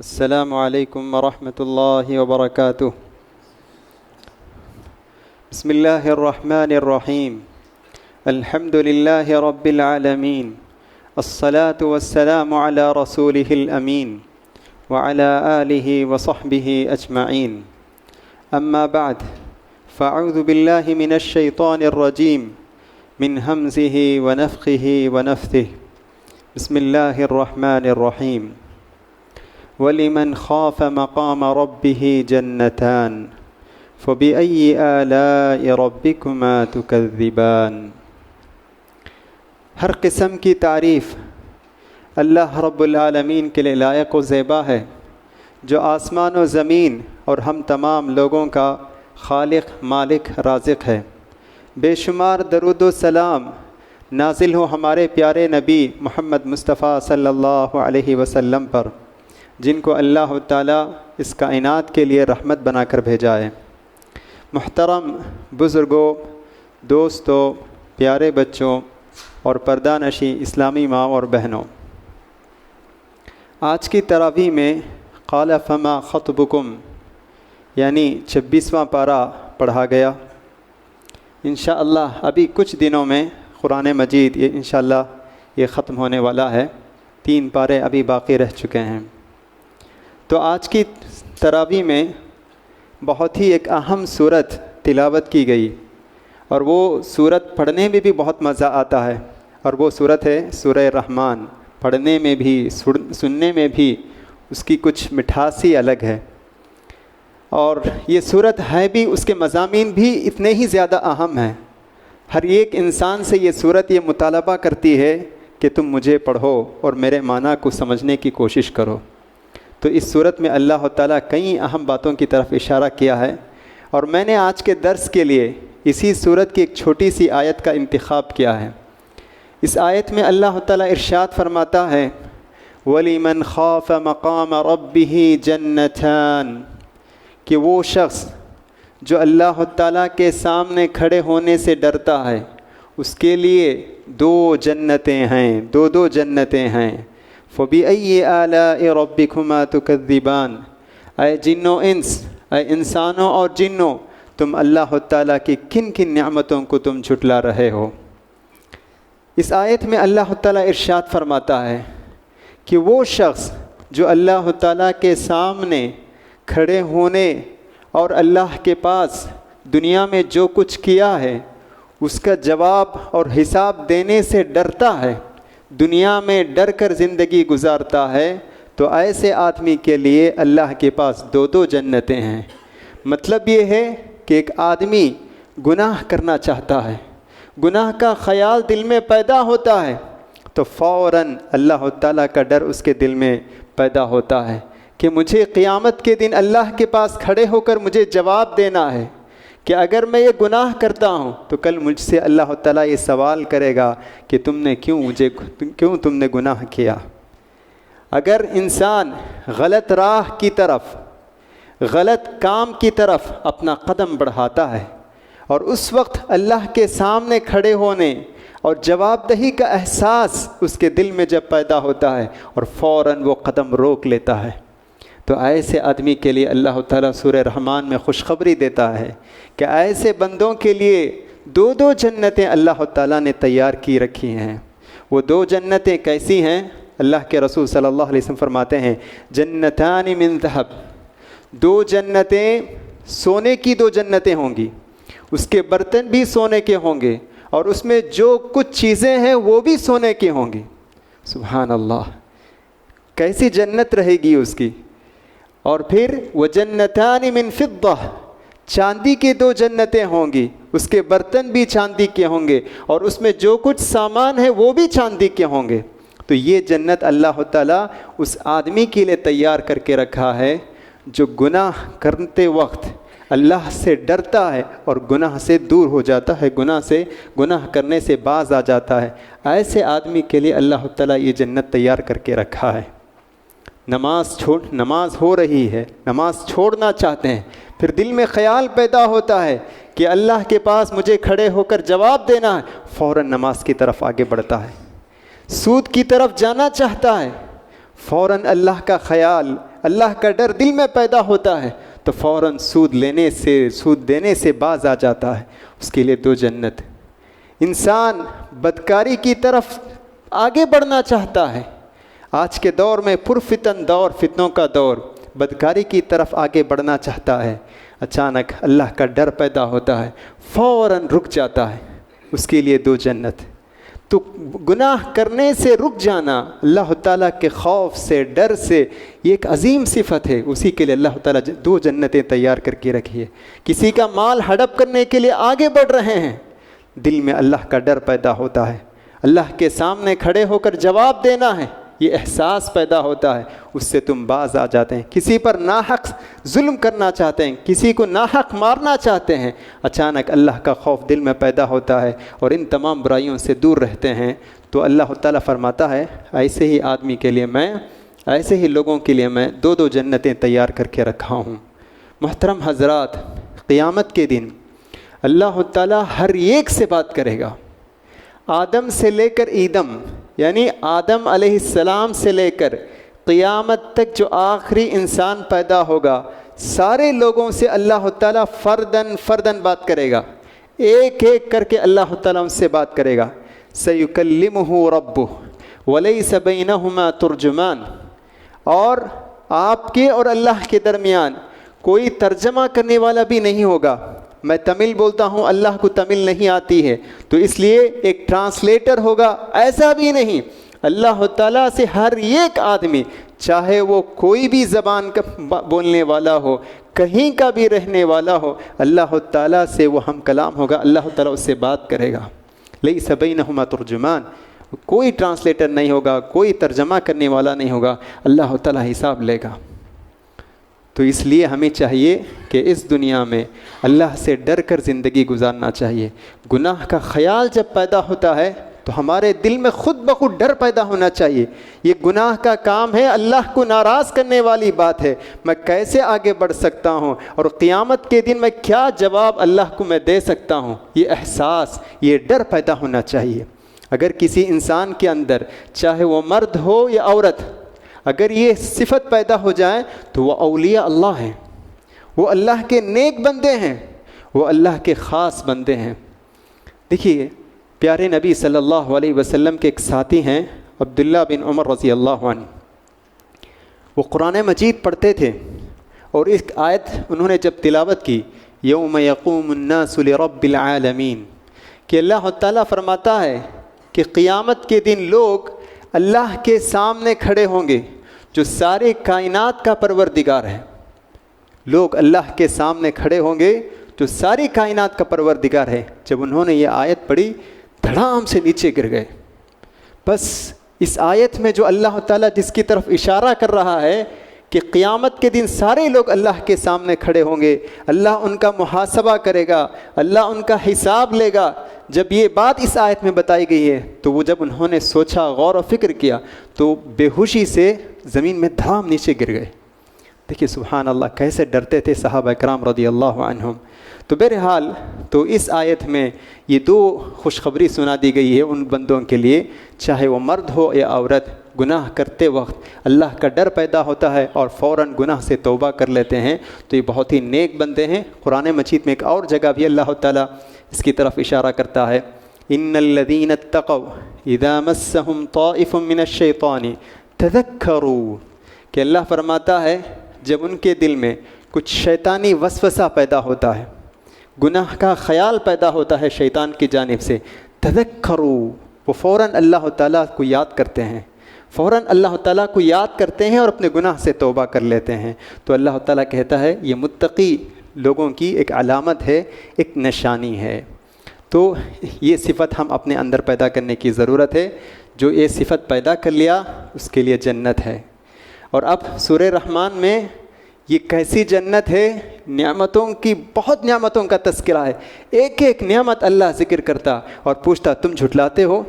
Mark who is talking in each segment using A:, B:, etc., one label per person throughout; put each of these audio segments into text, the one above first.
A: السلام علیکم ورحمۃ اللہ وبرکاتہ۔ بسم اللہ الرحمن الرحیم۔ الحمد للہ رب العالمین، الصلاة والسلام علی رسولہ الامین وعلی آلہ وصحبہ اجمعین۔ اما بعد فاعوذ باللہ من الشیطان الرجیم من ہمزہ ونفخہ ونفثہ۔ بسم اللہ الرحمن الرحیم۔ وَلِمَنْ خَافَ مَقَامَ رَبِّهِ جَنَّتَانِ فَبِأَيِّ آلَاءِ رَبِّكُمَا تُكَذِّبَانِ۔ ہر قسم کی تعریف اللہ رب العالمین کے لیے لائق و زیبا ہے، جو آسمان و زمین اور ہم تمام لوگوں کا خالق، مالک، رازق ہے۔ بے شمار درود و سلام نازل ہو ہمارے پیارے نبی محمد مصطفیٰ صلی اللہ علیہ وسلم پر، جن کو اللہ تعالیٰ اس کائنات کے لیے رحمت بنا کر بھیجا ہے۔ محترم بزرگوں، دوستوں، پیارے بچوں اور پردہ نشی اسلامی ماں اور بہنوں، آج کی تراویح میں قال فما خطبکم یعنی 26واں پارہ پڑھا گیا۔ انشاءاللہ ابھی کچھ دنوں میں قرآن مجید انشاءاللہ یہ ختم ہونے والا ہے، 3 پارے ابھی باقی رہ چکے ہیں۔ تو آج کی تراویح میں بہت ہی ایک اہم صورت تلاوت کی گئی، اور وہ صورت پڑھنے میں بھی بہت مزہ آتا ہے، اور وہ صورت ہے سورہ رحمان۔ پڑھنے میں بھی سننے میں بھی اس کی کچھ مٹھاس ہی الگ ہے، اور یہ صورت ہے بھی، اس کے مضامین بھی اتنے ہی زیادہ اہم ہیں۔ ہر ایک انسان سے یہ صورت یہ مطالبہ کرتی ہے کہ تم مجھے پڑھو اور میرے معنی کو سمجھنے کی کوشش کرو۔ تو اس صورت میں اللہ تعالیٰ کئی اہم باتوں کی طرف اشارہ کیا ہے، اور میں نے آج کے درس کے لیے اسی صورت کی ایک چھوٹی سی آیت کا انتخاب کیا ہے۔ اس آیت میں اللہ تعالیٰ ارشاد فرماتا ہے وَلِمَنْ خَافَ مَقَامَ رَبِّهِ جَنَّتَانِ، کہ وہ شخص جو اللہ تعالیٰ کے سامنے کھڑے ہونے سے ڈرتا ہے، اس کے لیے 2 جنتیں ہیں، 2 جنتیں ہیں۔ فَبِأَيِّ آلَاءِ رَبِّكُمَا تُكَذِّبَانِ، اے جنوں انس، اے انسانوں اور جنوں، تم اللہ تعالیٰ کی کن کن نعمتوں کو تم جھٹلا رہے ہو۔ اس آیت میں اللہ تعالیٰ ارشاد فرماتا ہے کہ وہ شخص جو اللہ تعالیٰ کے سامنے کھڑے ہونے اور اللہ کے پاس دنیا میں جو کچھ کیا ہے اس کا جواب اور حساب دینے سے ڈرتا ہے، دنیا میں ڈر کر زندگی گزارتا ہے، تو ایسے آدمی کے لیے اللہ کے پاس 2 جنتیں ہیں۔ مطلب یہ ہے کہ ایک آدمی گناہ کرنا چاہتا ہے، گناہ کا خیال دل میں پیدا ہوتا ہے، تو فوراً اللہ تعالیٰ کا ڈر اس کے دل میں پیدا ہوتا ہے کہ مجھے قیامت کے دن اللہ کے پاس کھڑے ہو کر مجھے جواب دینا ہے کہ اگر میں یہ گناہ کرتا ہوں تو کل مجھ سے اللہ تعالیٰ یہ سوال کرے گا کہ کیوں تم نے گناہ کیا۔ اگر انسان غلط راہ کی طرف، غلط کام کی طرف اپنا قدم بڑھاتا ہے، اور اس وقت اللہ کے سامنے کھڑے ہونے اور جواب دہی کا احساس اس کے دل میں جب پیدا ہوتا ہے اور فوراً وہ قدم روک لیتا ہے، تو ایسے آدمی کے لیے اللہ تعالیٰ سورہ رحمان میں خوشخبری دیتا ہے کہ ایسے بندوں کے لیے 2 جنتیں اللہ تعالیٰ نے تیار کی رکھی ہیں۔ وہ 2 جنتیں کیسی ہیں؟ اللہ کے رسول صلی اللہ علیہ وسلم فرماتے ہیں جنتان من ذہب، 2 جنتیں سونے کی 2 جنتیں ہوں گی، اس کے برتن بھی سونے کے ہوں گے، اور اس میں جو کچھ چیزیں ہیں وہ بھی سونے کی ہوں گی۔ سبحان اللہ، کیسی جنت رہے گی اس کی۔ اور پھر وَجَنَّتَانِ مِن فِضَّةٍ، چاندی کی 2 جنتیں ہوں گی، اس کے برتن بھی چاندی کے ہوں گے، اور اس میں جو کچھ سامان ہے وہ بھی چاندی کے ہوں گے۔ تو یہ جنت اللہ تعالیٰ اس آدمی کے لیے تیار کر کے رکھا ہے جو گناہ کرتے وقت اللہ سے ڈرتا ہے اور گناہ سے دور ہو جاتا ہے، گناہ کرنے سے باز آ جاتا ہے۔ ایسے آدمی کے لیے اللہ تعالیٰ یہ جنت تیار کر کے رکھا ہے۔ نماز ہو رہی ہے، نماز چھوڑنا چاہتے ہیں، پھر دل میں خیال پیدا ہوتا ہے کہ اللہ کے پاس مجھے کھڑے ہو کر جواب دینا ہے، فوراً نماز کی طرف آگے بڑھتا ہے۔ سود کی طرف جانا چاہتا ہے، فوراً اللہ کا خیال اللہ کا ڈر دل میں پیدا ہوتا ہے تو فوراً سود دینے سے باز آ جاتا ہے، اس کے لیے 2 جنت۔ انسان بدکاری کی طرف آگے بڑھنا چاہتا ہے، آج کے دور میں فتنوں کا دور، بدکاری کی طرف آگے بڑھنا چاہتا ہے، اچانک اللہ کا ڈر پیدا ہوتا ہے، فوراً رک جاتا ہے، اس کے لیے 2 جنت۔ تو گناہ کرنے سے رک جانا اللہ تعالیٰ کے خوف سے، ڈر سے، یہ ایک عظیم صفت ہے، اسی کے لیے اللہ تعالیٰ 2 جنتیں تیار کر کے رکھی ہے۔ کسی کا مال ہڑپ کرنے کے لیے آگے بڑھ رہے ہیں، دل میں اللہ کا ڈر پیدا ہوتا ہے، اللہ کے سامنے کھڑے ہو کر جواب دینا ہے، یہ احساس پیدا ہوتا ہے، اس سے تم باز آ جاتے ہیں۔ کسی پر ناحق ظلم کرنا چاہتے ہیں، کسی کو ناحق مارنا چاہتے ہیں، اچانک اللہ کا خوف دل میں پیدا ہوتا ہے اور ان تمام برائیوں سے دور رہتے ہیں، تو اللہ تعالیٰ فرماتا ہے ایسے ہی آدمی کے لیے ایسے ہی لوگوں کے لیے میں 2 جنتیں تیار کر کے رکھا ہوں۔ محترم حضرات، قیامت کے دن اللہ تعالیٰ ہر ایک سے بات کرے گا، آدم سے لے کر ایدم، یعنی آدم علیہ السلام سے لے کر قیامت تک جو آخری انسان پیدا ہوگا، سارے لوگوں سے اللہ تعالیٰ فرداً بات کرے گا، ایک ایک کر کے اللہ تعالیٰ ان سے بات کرے گا۔ سیکلمہ ربہ ولیس بینہما ترجمان، اور آپ کے اور اللہ کے درمیان کوئی ترجمہ کرنے والا بھی نہیں ہوگا۔ میں تمل بولتا ہوں، اللہ کو تمل نہیں آتی ہے تو اس لیے ایک ٹرانسلیٹر ہوگا، ایسا بھی نہیں۔ اللہ تعالیٰ سے ہر ایک آدمی، چاہے وہ کوئی بھی زبان کا بولنے والا ہو، کہیں کا بھی رہنے والا ہو، اللہ تعالیٰ سے وہ ہم کلام ہوگا، اللہ تعالیٰ اس سے بات کرے گا۔ لیس بینہما ترجمان، کوئی ٹرانسلیٹر نہیں ہوگا، کوئی ترجمہ کرنے والا نہیں ہوگا، اللہ تعالیٰ حساب لے گا۔ تو اس لیے ہمیں چاہیے کہ اس دنیا میں اللہ سے ڈر کر زندگی گزارنا چاہیے۔ گناہ کا خیال جب پیدا ہوتا ہے تو ہمارے دل میں خود بخود ڈر پیدا ہونا چاہیے، یہ گناہ کا کام ہے، اللہ کو ناراض کرنے والی بات ہے، میں کیسے آگے بڑھ سکتا ہوں اور قیامت کے دن میں کیا جواب اللہ کو میں دے سکتا ہوں، یہ احساس، یہ ڈر پیدا ہونا چاہیے۔ اگر کسی انسان کے اندر، چاہے وہ مرد ہو یا عورت، اگر یہ صفت پیدا ہو جائے تو وہ اولیاء اللہ ہیں، وہ اللہ کے نیک بندے ہیں، وہ اللہ کے خاص بندے ہیں۔ دیکھیے پیارے نبی صلی اللہ علیہ وسلم کے ایک ساتھی ہیں عبداللہ بن عمر رضی اللہ عنہ، وہ قرآن مجید پڑھتے تھے اور ایک آیت انہوں نے جب تلاوت کی، یوم یقوم الناس لرب العالمین، کہ اللہ تعالیٰ فرماتا ہے کہ قیامت کے دن لوگ اللہ کے سامنے کھڑے ہوں گے جو سارے کائنات کا پروردگار ہے، لوگ اللہ کے سامنے کھڑے ہوں گے جو ساری کائنات کا پروردگار ہے۔ جب انہوں نے یہ آیت پڑھی دھڑام سے نیچے گر گئے۔ بس اس آیت میں جو اللہ تعالیٰ جس کی طرف اشارہ کر رہا ہے کہ قیامت کے دن سارے لوگ اللہ کے سامنے کھڑے ہوں گے، اللہ ان کا محاسبہ کرے گا، اللہ ان کا حساب لے گا، جب یہ بات اس آیت میں بتائی گئی ہے تو وہ جب انہوں نے سوچا، غور و فکر کیا، تو بے ہوشی سے زمین میں دھڑام نیچے گر گئے۔ دیکھیے سبحان اللہ، کیسے ڈرتے تھے صحابہ کرام رضی اللہ عنہم۔ تو بہرحال تو اس آیت میں یہ 2 خوشخبری سنا دی گئی ہے ان بندوں کے لیے، چاہے وہ مرد ہو یا عورت، گناہ کرتے وقت اللہ کا ڈر پیدا ہوتا ہے اور فوراً گناہ سے توبہ کر لیتے ہیں تو یہ بہت ہی نیک بندے ہیں۔ قرآن مجید میں ایک اور جگہ بھی اللہ تعالیٰ اس کی طرف اشارہ کرتا ہے، ان الذین اتقوا اذا مسهم طائف من الشیطان تذکروا، کہ اللہ فرماتا ہے جب ان کے دل میں کچھ شیطانی وسوسہ پیدا ہوتا ہے، گناہ کا خیال پیدا ہوتا ہے شیطان کی جانب سے، تذکروا، وہ فوراً اللہ تعالیٰ کو یاد کرتے ہیں، فوراً اللہ تعالیٰ کو یاد کرتے ہیں اور اپنے گناہ سے توبہ کر لیتے ہیں۔ تو اللہ تعالیٰ کہتا ہے یہ متقی لوگوں کی ایک علامت ہے، ایک نشانی ہے۔ تو یہ صفت ہم اپنے اندر پیدا کرنے کی ضرورت ہے، جو یہ صفت پیدا کر لیا اس کے لیے جنت ہے۔ اور اب سورہ رحمان میں یہ کیسی جنت ہے، نعمتوں کی، بہت نعمتوں کا تذکرہ ہے، ایک ایک نعمت اللہ ذکر کرتا اور پوچھتا تم جھٹلاتے ہو؟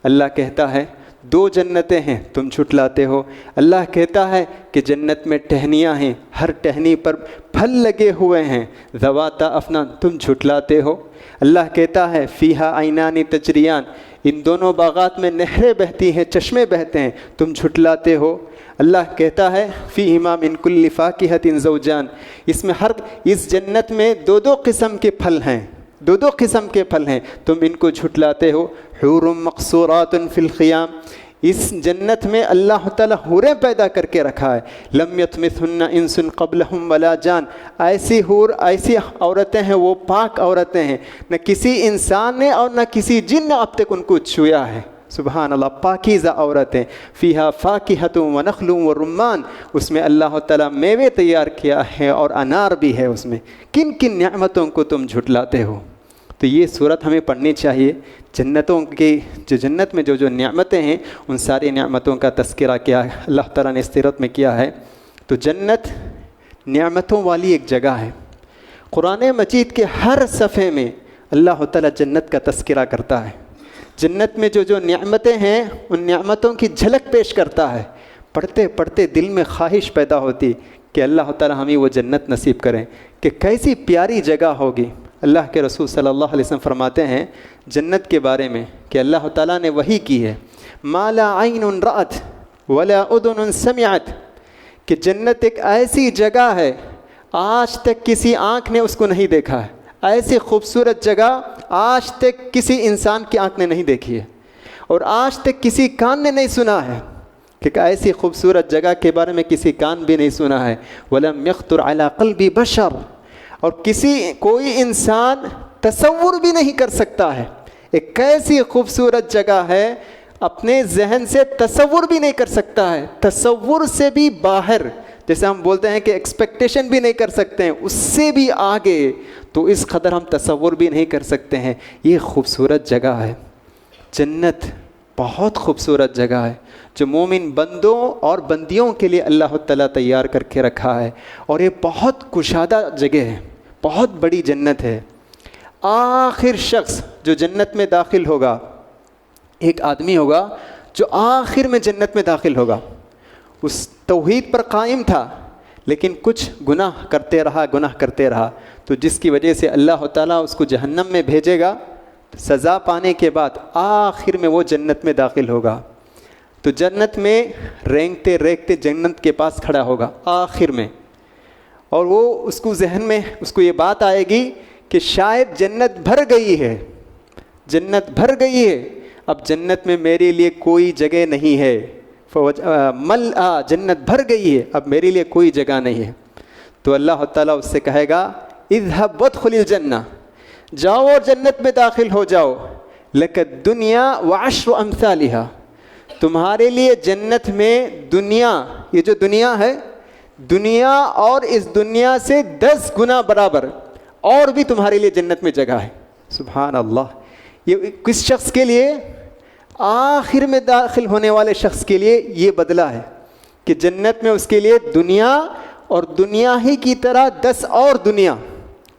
A: اللہ کہتا ہے 2 جنتیں ہیں، تم جھٹلاتے ہو۔ اللہ کہتا ہے کہ جنت میں ٹہنیاں ہیں، ہر ٹہنی پر پھل لگے ہوئے ہیں، ذواتا افنان، تم جھٹلاتے ہو۔ اللہ کہتا ہے فیہا عینان تجریان، ان دونوں باغات میں نہریں بہتی ہیں، چشمے بہتے ہیں، تم جھٹلاتے ہو۔ اللہ کہتا ہے فیہما من کل فاکہۃ زوجان، اس جنت میں دو دو قسم کے پھل ہیں، دو دو قسم کے پھل ہیں، تم ان کو جھٹلاتے ہو۔ حور مقصورات فی الخیام، اس جنت میں اللہ تعالیٰ حوریں پیدا کر کے رکھا ہے۔ لم یطمثہن انس قبلہم ولا جان، ایسی حور، ایسی عورتیں ہیں، وہ پاک عورتیں ہیں، نہ کسی انسان نے اور نہ کسی جن نے اب تک ان کو چھویا ہے۔ سبحان اللہ، پاکیزہ عورتیں۔ فیہا فاکہۃ ونخل ورمان، اس میں اللہ تعالیٰ میوے تیار کیا ہے اور انار بھی ہے اس میں۔ کن کن نعمتوں کو تم جھٹلاتے ہو؟ تو یہ صورت ہمیں پڑھنی چاہیے۔ جنتوں کی جنت میں جو نعمتیں ہیں، ان ساری نعمتوں کا تذکرہ کیا ہے اللہ تعالیٰ نے اس صورت میں کیا ہے۔ تو جنت نعمتوں والی ایک جگہ ہے۔ قرآن مجید کے ہر صفحے میں اللہ تعالیٰ جنت کا تذکرہ کرتا ہے۔ جنت میں جو نعمتیں ہیں، ان نعمتوں کی جھلک پیش کرتا ہے۔ پڑھتے پڑھتے دل میں خواہش پیدا ہوتی کہ اللہ تعالیٰ ہمیں وہ جنت نصیب کریں، کہ کیسی پیاری جگہ ہوگی۔ اللہ کے رسول صلی اللہ علیہ وسلم فرماتے ہیں جنت کے بارے میں کہ اللہ تعالیٰ نے وحی کی ہے، ما لا عین رأت ولا اذن سمعت، کہ جنت ایک ایسی جگہ ہے آج تک کسی آنکھ نے اس کو نہیں دیکھا ہے، ایسی خوبصورت جگہ آج تک کسی انسان کی آنکھ نے نہیں دیکھی ہے، اور آج تک کسی کان نے نہیں سنا ہے، کہ ایسی خوبصورت جگہ کے بارے میں کسی کان بھی نہیں سنا ہے۔ وَلَمْ يَخْطُرْ عَلَىٰ قَلْبِ بَشَرٍ، اور کوئی انسان تصور بھی نہیں کر سکتا ہے۔ ایک کیسی خوبصورت جگہ ہے، اپنے ذہن سے تصور بھی نہیں کر سکتا ہے، تصور سے بھی باہر، جیسے ہم بولتے ہیں کہ ایکسپیکٹیشن بھی نہیں کر سکتے ہیں، اس سے بھی آگے، تو اس قدر ہم تصور بھی نہیں کر سکتے ہیں۔ یہ خوبصورت جگہ ہے جنت، بہت خوبصورت جگہ ہے، جو مومن بندوں اور بندیوں کے لیے اللہ تعالیٰ تیار کر کے رکھا ہے، اور یہ بہت کشادہ جگہ ہے، بہت بڑی جنت ہے۔ آخر شخص جو جنت میں داخل ہوگا، ایک آدمی ہوگا جو آخر میں جنت میں داخل ہوگا، اس توحید پر قائم تھا لیکن کچھ گناہ کرتے رہا، تو جس کی وجہ سے اللہ تعالیٰ اس کو جہنم میں بھیجے گا۔ سزا پانے کے بعد آخر میں وہ جنت میں داخل ہوگا، تو جنت میں رینگتے جنت کے پاس کھڑا ہوگا آخر میں، اور وہ اس کو ذہن میں اس کو یہ بات آئے گی کہ شاید جنت بھر گئی ہے، اب جنت میں میرے لیے کوئی جگہ نہیں ہے، جنت بھر گئی ہے، اب میرے لیے کوئی جگہ نہیں ہے۔ تو اللہ تعالیٰ اس سے کہے گا اذهب وادخل الجنہ، جاؤ اور جنت میں داخل ہو جاؤ، لک الدنیا وعشر امثالها، تمہارے لیے جنت میں دنیا، یہ جو دنیا ہے، دنیا اور اس دنیا سے 10 گنا برابر اور بھی تمہارے لیے جنت میں جگہ ہے۔ سبحان اللہ، یہ کس شخص کے لیے؟ آخر میں داخل ہونے والے شخص کے لیے یہ بدلہ ہے کہ جنت میں اس کے لیے دنیا اور دنیا ہی کی طرح 10 اور دنیا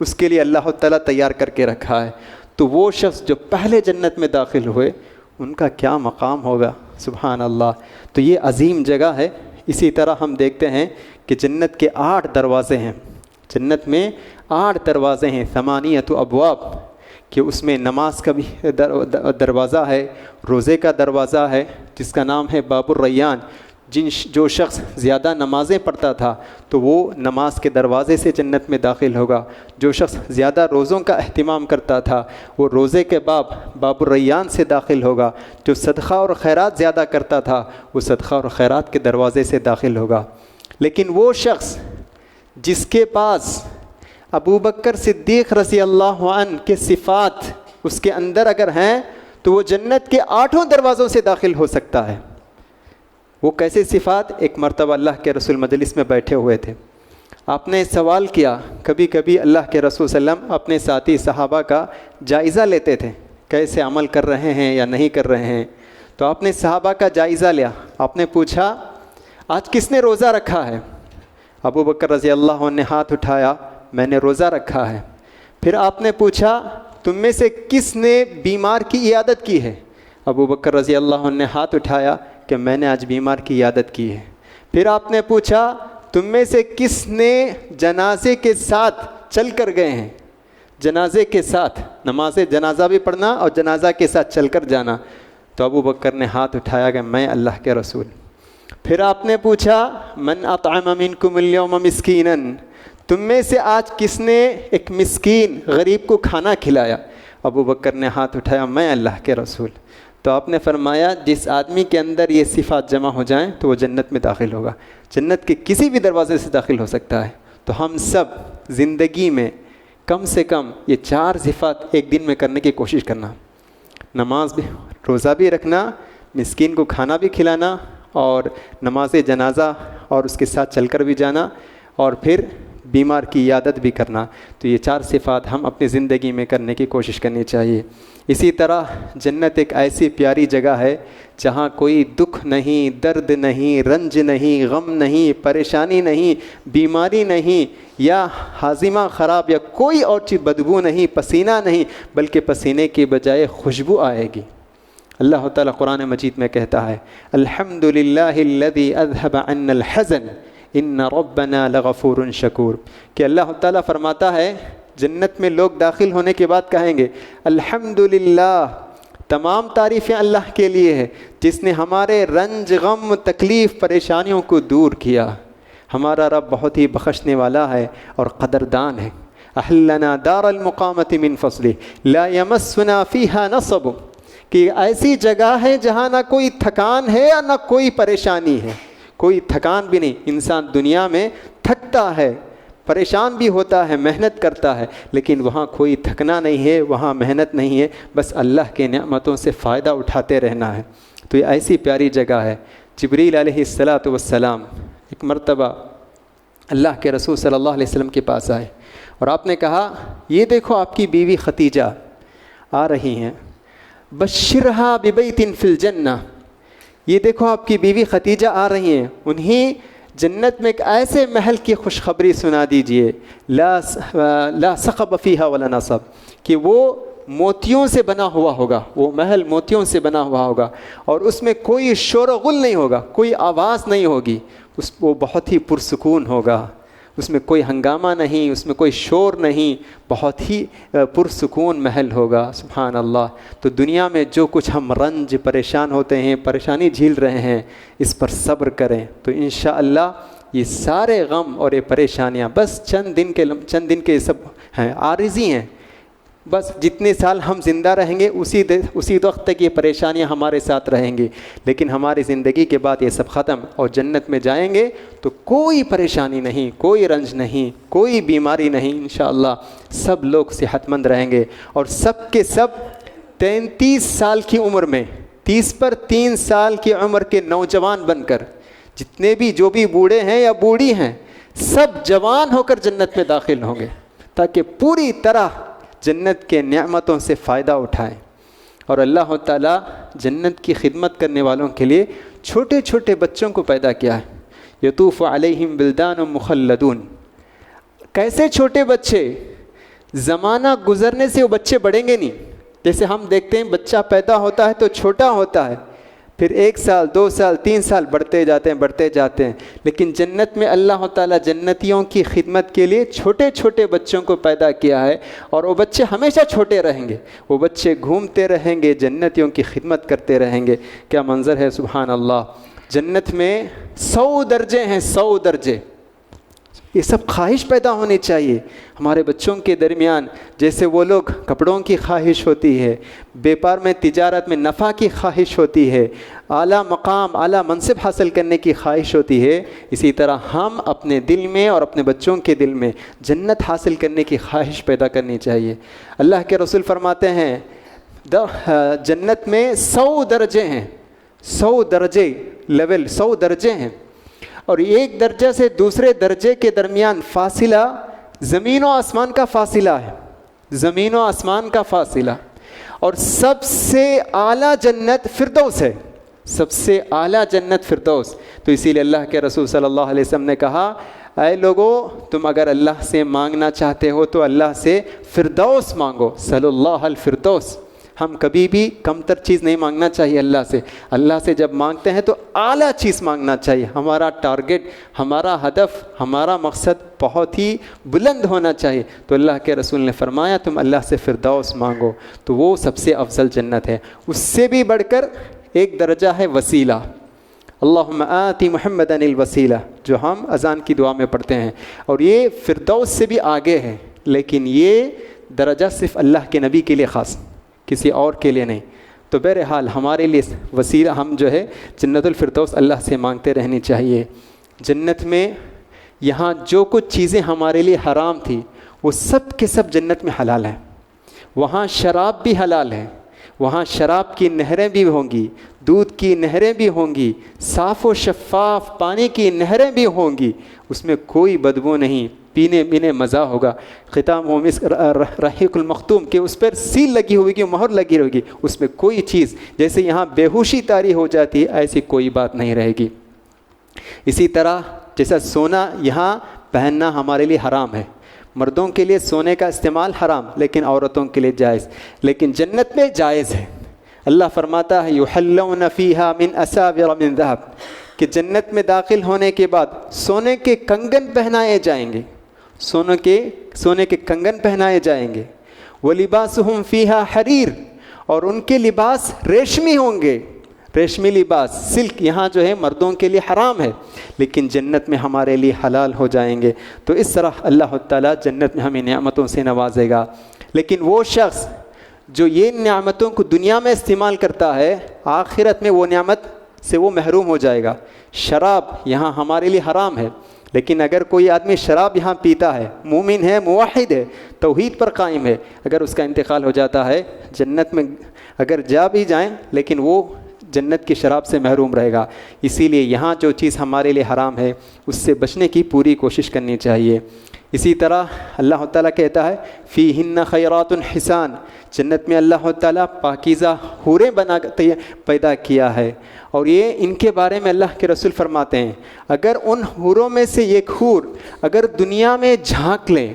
A: اس کے لیے اللہ تعالیٰ تیار کر کے رکھا ہے۔ تو وہ شخص جو پہلے جنت میں داخل ہوئے، ان کا کیا مقام ہوگا، سبحان اللہ۔ تو یہ عظیم جگہ ہے۔ اسی طرح ہم دیکھتے ہیں کہ جنت کے 8 دروازے ہیں، جنت میں 8 دروازے ہیں، 8 ابواب، کہ اس میں نماز کا بھی دروازہ ہے، روزے کا دروازہ ہے جس کا نام ہے باب الریان۔ جو شخص زیادہ نمازیں پڑھتا تھا تو وہ نماز کے دروازے سے جنت میں داخل ہوگا، جو شخص زیادہ روزوں کا اہتمام کرتا تھا وہ روزے کے باب الریان سے داخل ہوگا، جو صدقہ اور خیرات زیادہ کرتا تھا وہ صدقہ اور خیرات کے دروازے سے داخل ہوگا۔ لیکن وہ شخص جس کے پاس ابو بکر صدیق رضی اللہ عنہ کے صفات اس کے اندر اگر ہیں تو وہ جنت کے 8 دروازوں سے داخل ہو سکتا ہے۔ وہ کیسے صفات؟ ایک مرتبہ اللہ کے رسول مجلس میں بیٹھے ہوئے تھے، آپ نے سوال کیا، کبھی کبھی اللہ کے رسول صلی اللہ علیہ وسلم اپنے ساتھی صحابہ کا جائزہ لیتے تھے، کیسے عمل کر رہے ہیں یا نہیں کر رہے ہیں، تو آپ نے صحابہ کا جائزہ لیا، آپ نے پوچھا آج کس نے روزہ رکھا ہے؟ ابو بکر رضی اللہ عنہ نے ہاتھ اٹھایا، میں نے روزہ رکھا ہے۔ پھر آپ نے پوچھا تم میں سے کس نے بیمار کی عیادت کی ہے؟ ابو بکر رضی اللہ عنہ نے ہاتھ اٹھایا کہ میں نے آج بیمار کی عیادت کی ہے۔ پھر آپ نے پوچھا تم میں سے کس نے جنازے کے ساتھ چل کر گئے ہیں؟ جنازے کے ساتھ نماز جنازہ بھی پڑھنا اور جنازہ کے ساتھ چل کر جانا. تو ابو بکر نے ہاتھ اٹھایا کہ میں اللہ کے رسول. پھر آپ نے پوچھا من اطعم منکم اليوم مسکینا، تم میں سے آج کس نے ایک مسکین غریب کو کھانا کھلایا؟ ابو بکر نے ہاتھ اٹھایا میں اللہ کے رسول. تو آپ نے فرمایا جس آدمی کے اندر یہ صفات جمع ہو جائیں تو وہ جنت میں داخل ہوگا. جنت کے کسی بھی دروازے سے داخل ہو سکتا ہے. تو ہم سب زندگی میں کم سے کم یہ 4 صفات ایک دن میں کرنے کی کوشش کرنا. نماز بھی، روزہ بھی رکھنا، مسکین کو کھانا بھی کھلانا، اور نماز جنازہ اور اس کے ساتھ چل کر بھی جانا، اور پھر بیمار کی عیادت بھی کرنا. تو یہ 4 صفات ہم اپنی زندگی میں کرنے کی کوشش کرنی چاہیے. اسی طرح جنت ایک ایسی پیاری جگہ ہے جہاں کوئی دکھ نہیں، درد نہیں، رنج نہیں، غم نہیں، پریشانی نہیں، بیماری نہیں، یا ہاضمہ خراب یا کوئی اور چیز، بدبو نہیں، پسینہ نہیں، بلکہ پسینے کی بجائے خوشبو آئے گی. اللہ تعالیٰ قرآن مجید میں کہتا ہے الحمد للہ الذی اذہب عنا الحزن ان ربنا لغفور شکور، کہ اللہ تعالیٰ فرماتا ہے جنت میں لوگ داخل ہونے کے بعد کہیں گے الحمدللہ، تمام تعریفیں اللہ کے لیے ہے جس نے ہمارے رنج، غم، تکلیف، پریشانیوں کو دور کیا. ہمارا رب بہت ہی بخشنے والا ہے اور قدردان ہے. احلنا دار المقامۃ من فضلہ لا یمسنا فیہا نصب، کہ ایسی جگہ ہے جہاں نہ کوئی تھکان ہے اور نہ کوئی پریشانی ہے. کوئی تھکان بھی نہیں. انسان دنیا میں تھکتا ہے، پریشان بھی ہوتا ہے، محنت کرتا ہے، لیکن وہاں کوئی تھکنا نہیں ہے، وہاں محنت نہیں ہے، بس اللہ کے نعمتوں سے فائدہ اٹھاتے رہنا ہے. تو یہ ایسی پیاری جگہ ہے. جبریل علیہ السلام ایک مرتبہ اللہ کے رسول صلی اللہ علیہ وسلم کے پاس آئے اور آپ نے کہا یہ دیکھو آپ کی بیوی ختیجہ آ رہی ہیں، بشرہا ببیت فی الجنہ، یہ دیکھو آپ کی بیوی ختیجہ آ رہی ہیں، انہیں جنت میں ایک ایسے محل کی خوشخبری سنا دیجئے لا صخب فیہا ولا نصب، کہ وہ موتیوں سے بنا ہوا ہوگا، وہ محل موتیوں سے بنا ہوا ہوگا، اور اس میں کوئی شور و غل نہیں ہوگا، کوئی آواز نہیں ہوگی، وہ بہت ہی پرسکون ہوگا، اس میں کوئی ہنگامہ نہیں، اس میں کوئی شور نہیں، بہت ہی پرسکون محل ہوگا. سبحان اللہ. تو دنیا میں جو کچھ ہم رنج، پریشان ہوتے ہیں، پریشانی جھیل رہے ہیں، اس پر صبر کریں تو انشاءاللہ یہ سارے غم اور یہ پریشانیاں بس چند دن کے سب ہیں، عارضی ہیں. بس جتنے سال ہم زندہ رہیں گے اسی وقت تک یہ پریشانیاں ہمارے ساتھ رہیں گی، لیکن ہماری زندگی کے بعد یہ سب ختم، اور جنت میں جائیں گے تو کوئی پریشانی نہیں، کوئی رنج نہیں، کوئی بیماری نہیں. انشاءاللہ سب لوگ صحت مند رہیں گے، اور سب کے سب 33 سال کی عمر میں، 30 پر 3 سال کی عمر کے نوجوان بن کر، جتنے بھی جو بھی بوڑھے ہیں یا بوڑھی ہیں سب جوان ہو کر جنت میں داخل ہوں گے، تاکہ پوری طرح جنت کے نعمتوں سے فائدہ اٹھائیں. اور اللہ تعالیٰ جنت کی خدمت کرنے والوں کے لیے چھوٹے چھوٹے بچوں کو پیدا کیا ہے. یطوف علیہم ولدان مخلدون. کیسے چھوٹے بچے؟ زمانہ گزرنے سے وہ بچے بڑھیں گے نہیں. جیسے ہم دیکھتے ہیں بچہ پیدا ہوتا ہے تو چھوٹا ہوتا ہے، پھر 1 سال 2 سال 3 سال بڑھتے جاتے ہیں، لیکن جنت میں اللہ تعالیٰ جنتیوں کی خدمت کے لیے چھوٹے چھوٹے بچوں کو پیدا کیا ہے، اور وہ بچے ہمیشہ چھوٹے رہیں گے، وہ بچے گھومتے رہیں گے، جنتیوں کی خدمت کرتے رہیں گے. کیا منظر ہے، سبحان اللہ. جنت میں 100 درجے ہیں، 100 درجے. یہ سب خواہش پیدا ہونی چاہیے ہمارے بچوں کے درمیان. جیسے وہ لوگ کپڑوں کی خواہش ہوتی ہے، بیپار میں، تجارت میں نفع کی خواہش ہوتی ہے، اعلیٰ مقام، اعلیٰ منصب حاصل کرنے کی خواہش ہوتی ہے، اسی طرح ہم اپنے دل میں اور اپنے بچوں کے دل میں جنت حاصل کرنے کی خواہش پیدا کرنی چاہیے. اللہ کے رسول فرماتے ہیں جنت میں 100 درجے ہیں، 100 درجے لیول، 100 درجے ہیں، اور ایک درجے سے دوسرے درجے کے درمیان فاصلہ زمین و آسمان کا فاصلہ ہے، زمین و آسمان کا فاصلہ. اور سب سے اعلیٰ جنت فردوس ہے، سب سے اعلیٰ جنت فردوس. تو اسی لیے اللہ کے رسول صلی اللہ علیہ وسلم نے کہا اے لوگو، تم اگر اللہ سے مانگنا چاہتے ہو تو اللہ سے فردوس مانگو. صلی اللہ الفردوس. ہم کبھی بھی کم تر چیز نہیں مانگنا چاہیے اللہ سے. اللہ سے جب مانگتے ہیں تو اعلیٰ چیز مانگنا چاہیے. ہمارا ٹارگٹ، ہمارا ہدف، ہمارا مقصد بہت ہی بلند ہونا چاہیے. تو اللہ کے رسول نے فرمایا تم اللہ سے فردوس مانگو تو وہ سب سے افضل جنت ہے. اس سے بھی بڑھ کر ایک درجہ ہے وسیلہ. اللہم آتی محمدًا الوسیلہ، جو ہم اذان کی دعا میں پڑھتے ہیں، اور یہ فردوس سے بھی آگے ہے. لیکن یہ درجہ صرف اللہ کے نبی کے لیے خاص، کسی اور کے لیے نہیں. تو بہرحال ہمارے لیے وسیلہ، ہم جو ہے جنت الفردوس اللہ سے مانگتے رہنی چاہیے. جنت میں یہاں جو کچھ چیزیں ہمارے لیے حرام تھی وہ سب کے سب جنت میں حلال ہیں. وہاں شراب بھی حلال ہے، وہاں شراب کی نہریں بھی ہوں گی، دودھ کی نہریں بھی ہوں گی، صاف و شفاف پانی کی نہریں بھی ہوں گی. اس میں کوئی بدبو نہیں، پینے مزہ ہوگا. ختام و مسک رحیق المختوم کہ اس پر سیل لگی ہوگی، مہر لگی ہوگی. اس میں کوئی چیز جیسے یہاں بے ہوشی طاری ہو جاتی ہے ایسی کوئی بات نہیں رہے گی. اسی طرح جیسا سونا یہاں پہننا ہمارے لیے حرام ہے، مردوں کے لیے سونے کا استعمال حرام، لیکن عورتوں کے لیے جائز. لیکن جنت میں جائز ہے. اللہ فرماتا ہے یحلون فیہا من اساور من ذہب، کہ جنت میں داخل ہونے کے بعد سونے کے کنگن پہنائے جائیں گے، سونے کے کنگن پہنائے جائیں گے. ولباسہم فیہا حریر، اور ان کے لباس ریشمی ہوں گے، ریشمی لباس. سلک یہاں جو ہے مردوں کے لیے حرام ہے لیکن جنت میں ہمارے لیے حلال ہو جائیں گے. تو اس طرح اللہ تعالیٰ جنت میں ہمیں نعمتوں سے نوازے گا. لیکن وہ شخص جو یہ نعمتوں کو دنیا میں استعمال کرتا ہے، آخرت میں وہ نعمت سے وہ محروم ہو جائے گا. شراب یہاں ہمارے لیے حرام ہے، لیکن اگر کوئی آدمی شراب یہاں پیتا ہے، مومن ہے، موحد ہے، توحید پر قائم ہے، اگر اس کا انتقال ہو جاتا ہے جنت میں اگر جا بھی جائیں لیکن وہ جنت کی شراب سے محروم رہے گا. اسی لیے یہاں جو چیز ہمارے لیے حرام ہے اس سے بچنے کی پوری کوشش کرنی چاہیے. اسی طرح اللہ تعالیٰ کہتا ہے فیہن خیرات حسان، جنت میں اللہ تعالیٰ پاکیزہ حوریں پیدا کیا ہے. اور یہ ان کے بارے میں اللہ کے رسول فرماتے ہیں اگر ان حوروں میں سے ایک حور اگر دنیا میں جھانک لیں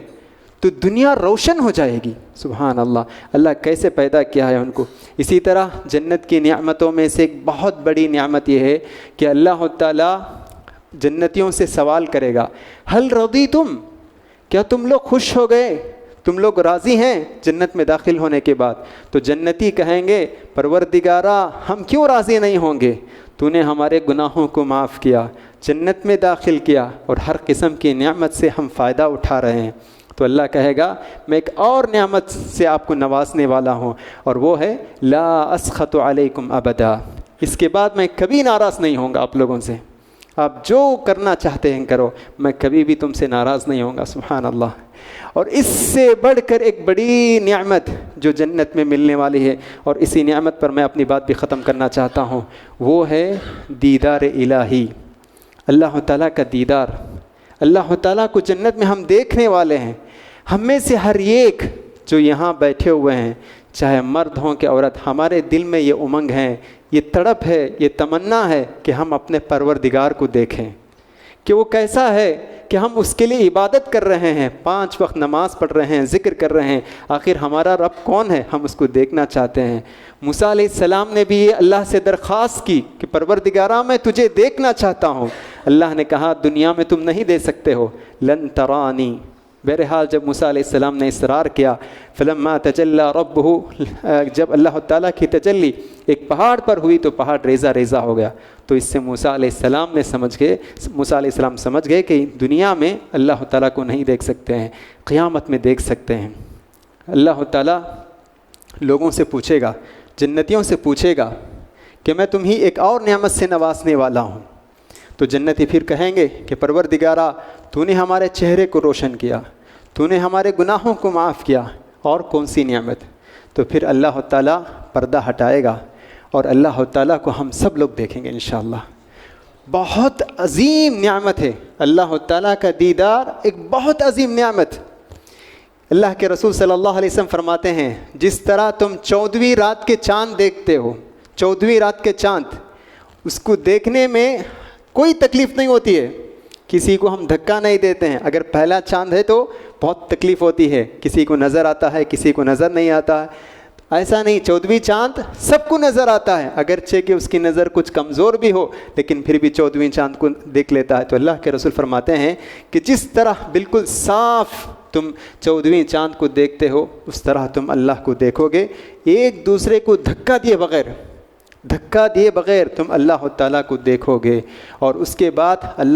A: تو دنیا روشن ہو جائے گی. سبحان اللہ، اللہ کیسے پیدا کیا ہے ان کو. اسی طرح جنت کی نعمتوں میں سے ایک بہت بڑی نعمت یہ ہے کہ اللہ تعالیٰ جنتیوں سے سوال کرے گا ہل رضیتم، کیا تم لوگ خوش ہو گئے، تم لوگ راضی ہیں جنت میں داخل ہونے کے بعد؟ تو جنتی کہیں گے پروردگارا ہم کیوں راضی نہیں ہوں گے، تو نے ہمارے گناہوں کو معاف کیا، جنت میں داخل کیا، اور ہر قسم کی نعمت سے ہم فائدہ اٹھا رہے ہیں. تو اللہ کہے گا میں ایک اور نعمت سے آپ کو نوازنے والا ہوں، اور وہ ہے لا اسخط علیکم ابدا، اس کے بعد میں کبھی ناراض نہیں ہوں گا آپ لوگوں سے، آپ جو کرنا چاہتے ہیں کرو، میں کبھی بھی تم سے ناراض نہیں ہوں گا. سبحان اللہ. اور اس سے بڑھ کر ایک بڑی نعمت جو جنت میں ملنے والی ہے، اور اسی نعمت پر میں اپنی بات بھی ختم کرنا چاہتا ہوں، وہ ہے دیدار الہی، اللہ تعالیٰ کا دیدار. اللہ تعالیٰ کو جنت میں ہم دیکھنے والے ہیں. ہم میں سے ہر ایک جو یہاں بیٹھے ہوئے ہیں، چاہے مرد ہوں کہ عورت، ہمارے دل میں یہ امنگ ہے، یہ تڑپ ہے، یہ تمنا ہے کہ ہم اپنے پروردگار کو دیکھیں کہ وہ کیسا ہے، کہ ہم اس کے لیے عبادت کر رہے ہیں، 5 وقت نماز پڑھ رہے ہیں، ذکر کر رہے ہیں، آخر ہمارا رب کون ہے، ہم اس کو دیکھنا چاہتے ہیں. موسیٰ علیہ السلام نے بھی یہ اللہ سے درخواست کی کہ پروردگارا میں تجھے دیکھنا چاہتا ہوں. اللہ نے کہا دنیا میں تم نہیں دے سکتے ہو، لن ترانی. بہرحال جب موسیٰ علیہ السلام نے اصرار کیا، فلما تجلی ربہ، جب اللہ تعالیٰ کی تجلی ایک پہاڑ پر ہوئی تو پہاڑ ریزہ ریزہ ہو گیا. تو اس سے موسیٰ علیہ السلام سمجھ گئے کہ دنیا میں اللہ تعالیٰ کو نہیں دیکھ سکتے ہیں، قیامت میں دیکھ سکتے ہیں. اللہ تعالیٰ لوگوں سے پوچھے گا، جنتیوں سے پوچھے گا کہ میں تمہیں ایک اور نعمت سے نوازنے والا ہوں. تو جنتی پھر کہیں گے کہ پروردگارا تو نے ہمارے چہرے کو روشن کیا، تو نے ہمارے گناہوں کو معاف کیا، اور کون سی نعمت؟ تو پھر اللہ تعالیٰ پردہ ہٹائے گا اور اللہ تعالیٰ کو ہم سب لوگ دیکھیں گے انشاءاللہ. بہت عظیم نعمت ہے اللہ تعالیٰ کا دیدار، ایک بہت عظیم نعمت. اللہ کے رسول صلی اللہ علیہ وسلم فرماتے ہیں جس طرح تم 14ویں رات کے چاند دیکھتے ہو، 14ویں رات کے چاند، اس کو دیکھنے میں کوئی تکلیف نہیں ہوتی ہے، کسی کو ہم دھکا نہیں دیتے ہیں. اگر پہلا چاند ہے تو بہت تکلیف ہوتی ہے، کسی کو نظر آتا ہے، کسی کو نظر نہیں آتا ہے. ایسا نہیں 14ویں چاند سب کو نظر آتا ہے، اگرچہ کہ اس کی نظر کچھ کمزور بھی ہو لیکن پھر بھی 14ویں چاند کو دیکھ لیتا ہے۔ تو اللہ کے رسول فرماتے ہیں کہ جس طرح بالکل صاف تم 14ویں چاند کو دیکھتے ہو اس طرح تم اللہ کو دیکھو گے، ایک دوسرے کو دھکا دیے بغیر تم اللہ تعالیٰ کو دیکھو گے، اور اس کے بعد اللہ